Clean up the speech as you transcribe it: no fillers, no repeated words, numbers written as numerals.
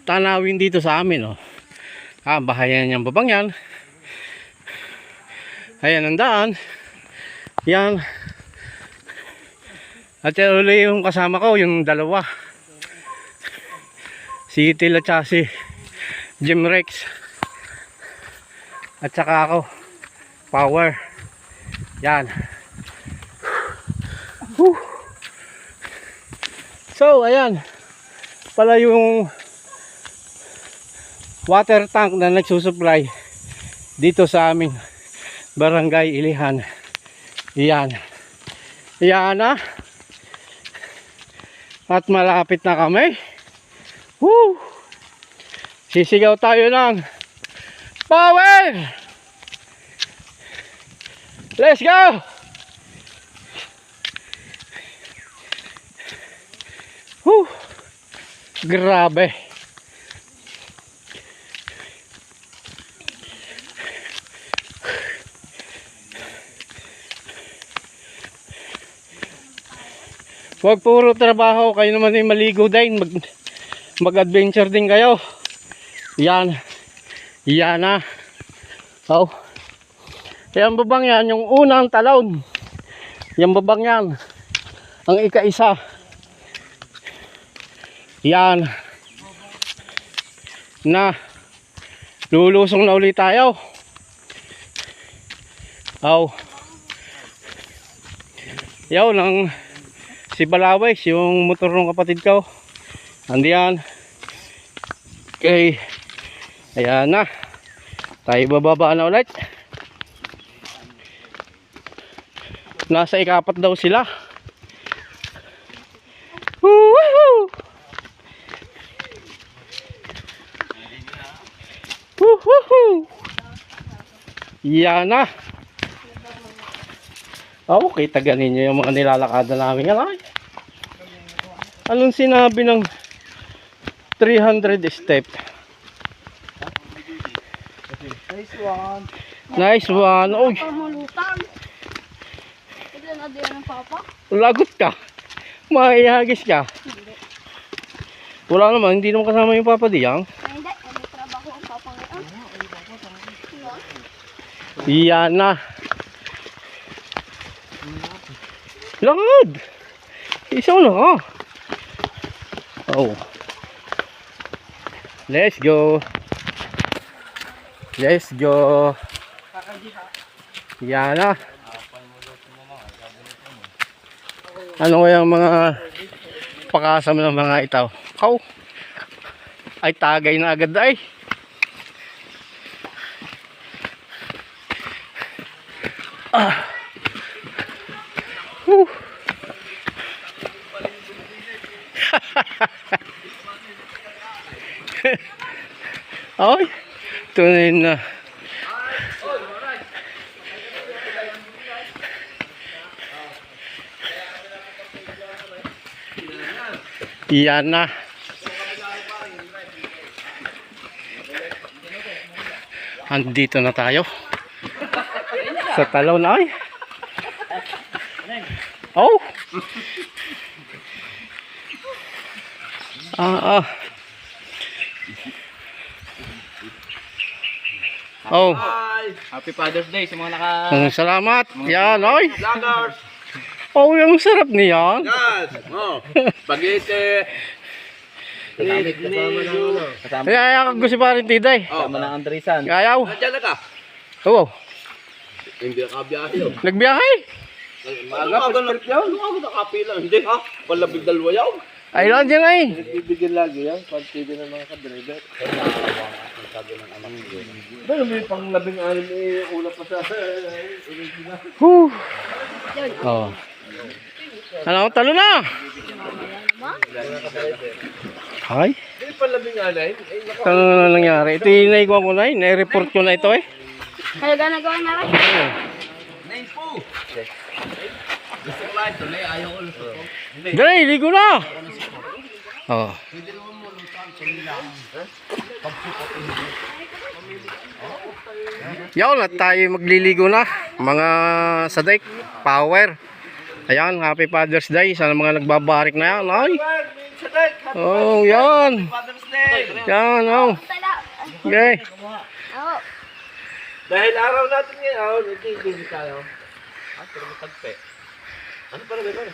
tanawin dito sa amin, oh. Bahayan yung babang yan. Ayan ang daan. Yan. At yan ulit yung kasama ko, yung dalawa. Si Itil at saka si Jim Rex. At saka ako, Power. Yan. So, ayan. Pala yung water tank na nagsusupply dito sa aming barangay Ilihan. Yan. Yan na. At malapit na kami. Woo! Sisigaw tayo ng power! Let's go! Woo! Grabe. Huwag puro trabaho, kayo naman ay maligo din, mag-adventure din kayo. Yan. Yan na. Oh. Yan babang yan, yung unang talon. Yan babang yan. Ang ika-isa. Yan. Na. Lulusong na ulit tayo. Oh. Yaw ng si Balaway, yung motor ng kapatid ko. Andiyan. Okay. Ayan na. Tayo bababa na ulit. Nasa ikapat daw sila. Woohoo! Woohoo! Yan na. Okay, taga ninyo yung mga nilalakada namin. Anong sinabi ng 300 step? Nice one. Nice one. Uy, Pamulutan. Tignan na din ng papa. lagot ka. Maihagis ka. Hindi. Wala naman, hindi naman kasama yung papa diyang. Ay, hindi. May trabaho ang papa ngayon. Yan na. Lakad. Isa na ka. Oh. Let's go. Let's go. Yan na. Ano kaya ang mga pakasam ng mga itaw? Kaw. Ay tagay na agad ay. Ay, tunay na. Yan na. Andito na tayo sa talon ay. Oh. Oh. Happy Father's Day sa mga naka... Salamat. Yan, oy. Vloggers! Oh, yung sarap niyan. Yes! Oh, spaghetti! Kasama Kaya ako gusto pa rin tiday. ng Andresan. Kayaw. Nandiyan na ka? Oo. Hindi na kabiyahe yun. Nagbiyahe. Maaga pa trip yun? Maaga nakapila. Hindi ha? Palabig dalawa yun. Ay, lang dyan ay. Bibigyan lagi yan. Pag-TV ng mga kadriver. Pero may pang-labing anim eh. Una pa sa... Whew. Oh. Ano, talo na. Ay. Hindi pang-labing anim. Ano na nangyari? Ito yung naikuha ko na eh. Nai-report ko na ito eh. Kaya ganagawa na rin. Name po! Gusto ko lang ito. Ayaw ko ulit ito. Dali, ligo na. Oh. Yaw na tayo magliligo na. Mga sadik, Power. Ayan, Happy Father's Day. Sana mga nagbabarik na yan. Ay. Oh, yan. Father's Day! Yan, oh. Tala. Okay. Oo. Dahil araw natin ngayon, hindi tayo. Pero matagpe. Ano pa rin ba?